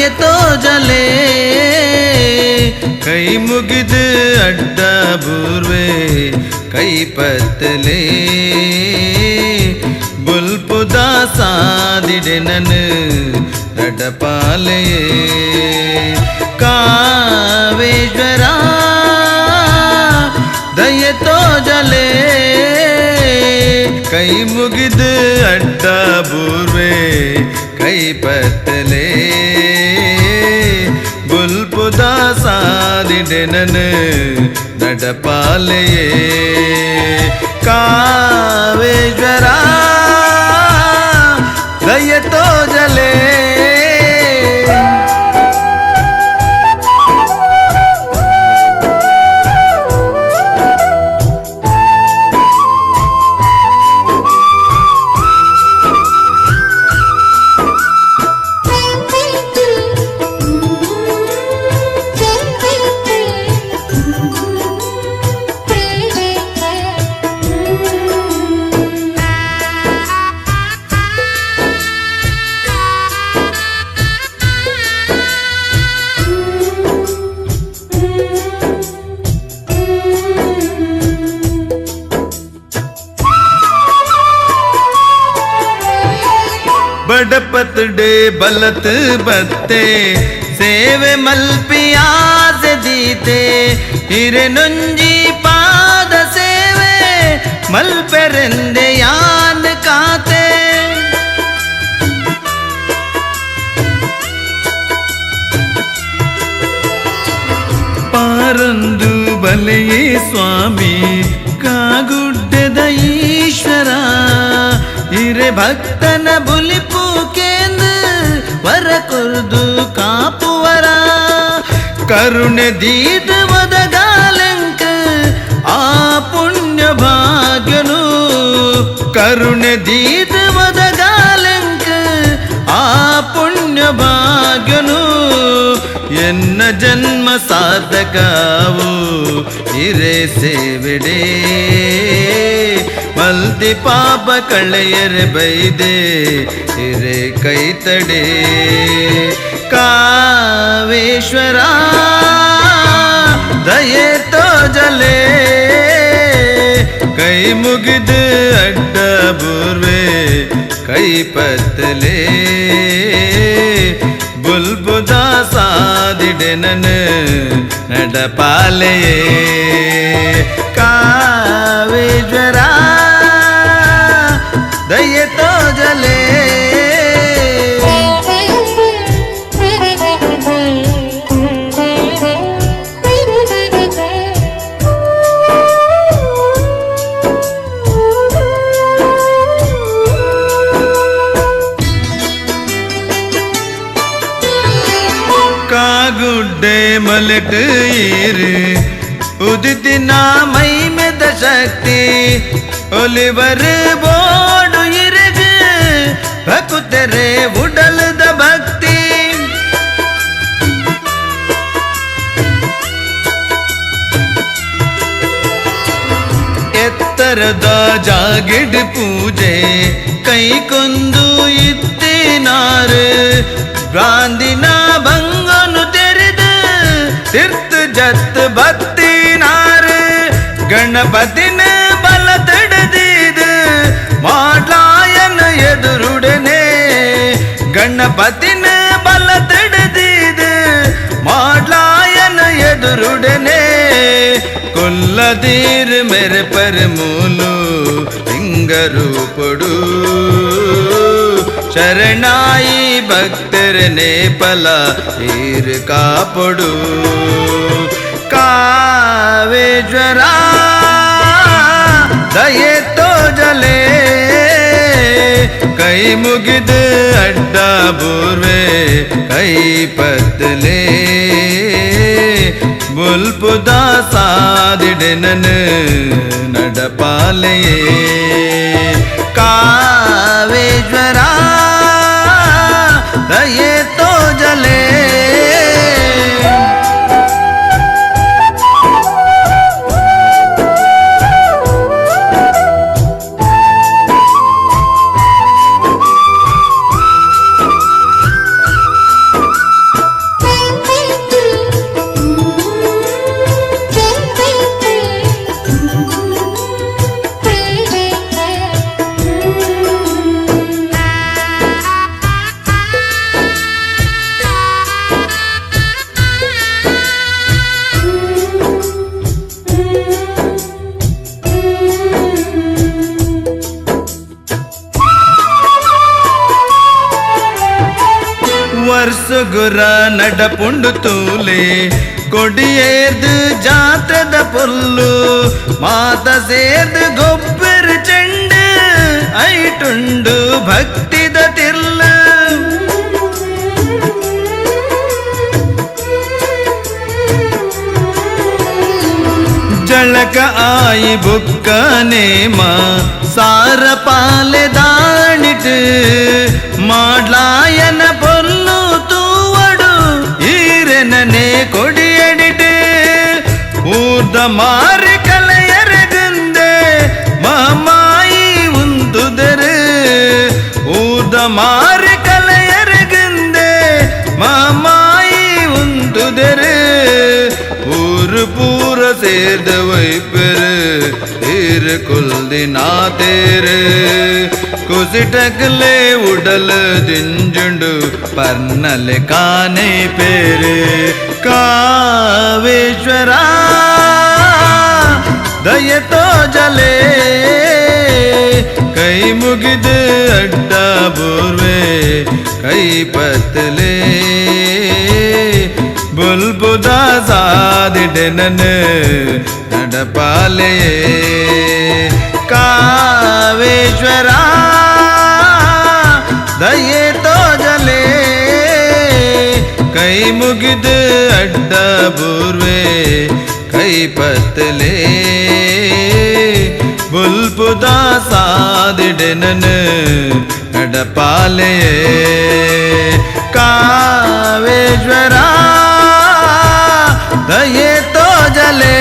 ದಯೆತೋ ಜಲೆ ಕೈ ಮುಗಿದು ಅಡ್ಡ ಬೂರ್ವೆ ಕೈ ಪತ್ತಲೆ ಬುಲ್ಪುದ ಸಾದಿಡೆ ನನ್ ನಡಪಾಲೆ ಕಾವೇಶ್ವರ ದಯೆತೋ ಜಲೆ ಕೈ ಮುಗಿದು ಅಡ್ಡ ಬೂರ್ವೆ ಕೈ ಪತ್ತಲೆ ಬುಲ್ಪುದ ಸಾದಿಡೆ ನನ್ ನಡಪಾಲೆ ಕಾವೇಶ್ವರ ದಯೆತೋ ಜಲೆ बड़पतडे बलत बत्ते सेवे मल्पिया से दीते हिरे नुंजी पाद सेवे मल्पेरेंदे यान काते पारंदु बलये स्वामी कागुड्डेद ईश्वर ಹಿರೆ ಭಕ್ತನ ಬುಲಿಪು ಕೇಂದ್ರ ವರ ಕುರ್ದು ಕಾಪುವರ ಕರುಣೆ ದೀದ ಒದಗಾಲಂಕ ಆ ಪುಣ್ಯ ಭಾಗ್ಯನು ಕರುಣೆ ದೀದ ಒದಗಾಲಂಕ ಆ ಪುಣ್ಯ ಭಾಗ್ಯನು ಎನ್ನ ಜನ್ಮ ಸಾಧಕವು ಹಿರೆ ಸೇವೆಡೆ ಮಲ್ದಿ ಪಾಪ ಕಳೆಯರೆ ಬೈದೆ ಹಿರೆ ಕೈ ತಡೆ ಕಾವೇಶ್ವರ ದಯೆತೋ ಜಲೆ ಕೈ ಮುಗಿದು ಅಡ್ಡ ಬೂರ್ವೆ ಕೈ ಪತ್ತಲೆ ಬುಲ್ಬುದ ಸಾದಿಡೆ ನನ್ ನಡಪಾಲೆ ಕಾವೇಶ್ವರ ದಯೆತೋ ಜಲೆ कागुड्डे मलट ईर उदित मई में दशक्ति ओलिवर बोडु इरग भकुतरे उडल द भक्ति ಎತ್ತರದ ಜಾಗಿಡ್ ಪೂಜೆ ಕೈ ಕೊಂದು ಇತ್ತಿನಾರು ಗಾಂಧಿನ ಭಂಗನು ತೆರೆದು ತೀರ್ಥ ಜತ್ ಭಕ್ತಿನಾರು ಗಣಪತಿನ ಬಲ ತಡೆದಿದು ಮಾಡ್ಲಾಯನ ಎದುರುಡನೆ ಗಣಪತಿನ ಬಲ ತಡೆದಿದು ಮಾಡ್ಲಾಯನ ಎದುರುಡನೆ ಕೊಲ್ಲದೀರ್ ಮೇರೆ ಪರ ಮೂಲು ಲಿಂಗರೂಪಡು ಶರಣಾಯಿ ಭಕ್ತರನೆ ಫಲ ಈರ್ ಕಾಪಡು ಕಾವೇಶ್ವರ ದಯೆತೋ ಜಲೆ ಕೈ ಮುಗಿದು ಅಡ್ಡ ಬೂರ್ವೆ ಕೈ ಪತ್ತಲೆ ಬುಲ್ಪುದ ಸಾದಿಡೆ ನನ್ ನಡಪಾಲೆ ಕಾವೇಶ್ವರ ದಯೆತೋ ಜಲೆ ಸುಗುರ ನಡಪುಂಡು ತೂಲೆ ಕೊಡಿಯೇರ್ದು ಜಾತ್ರದ ಪೊಲ್ಲು ಮಾತ ಸೇರ್ದು ಗೊಬ್ಬರ ಚೆಂಡು ಐಟುಂಡು ಭಕ್ತಿದ ತಿರ್ಲು ಜಳಕ ಆಯಿ ಬುಕ್ಕ ನೇಮ ಸಾರ ಪಾಲೆ ದಾಣಿಟ್ ಮಾಡ್ಲಾಯನ ಪೊಲ್ಲು ತೂವಡು ಈರೆನನೆ ಕೊಡಿಯಡಿಟ್ ಊರ್ದ ಮಾರಿ ಕಲೆಯರಗುಂದೆ ಮಾಮಾಯಿ ಉಂದುದರು ಊರ್ದ ಮಾರಿ ಕಲೆಯರಗುಂದೆ ಮಾಮಾಯಿ ಉಂದುದರು ಊರು ಪೂರ ಸೇರ್ದ ವೈಪರು ತೀರ್ ಕುಲ್ದಿನಾ ತೇರು ಕುಸಿಟಕಲೆ ಉಡಲ್ ದಿಂಜುಂಡು ಪರ್ನಲೆ ಕಾನೆ ಪೇರು ಕಾವೇಶ್ವರ ದಯತೋ ಜಲೆ ಕೈ ಮುಗಿದು ಅಡ್ಡ ಬೂರ್ವೆ ಕೈ ಪತ್ತಲೆ ಬುಲ್ಬುದ ಸಾದಿಡೆನನ ನಡಪಾಲೆ ಕಾವೇಶ್ವರ ದಯೆ ತೋಜಲೆ ಕೈ ಮುಗಿದು ಅಡ್ಡ ಬೂರ್ವೆ ಕೈ ಪತ್ತಲೆ ಬುಲ್ಬುದ ಸಾದಿಡೆನನ ನಡಪಾಲೆ ಕಾವೇಶ್ವರ ದಯೆ ತೋಜಲೆ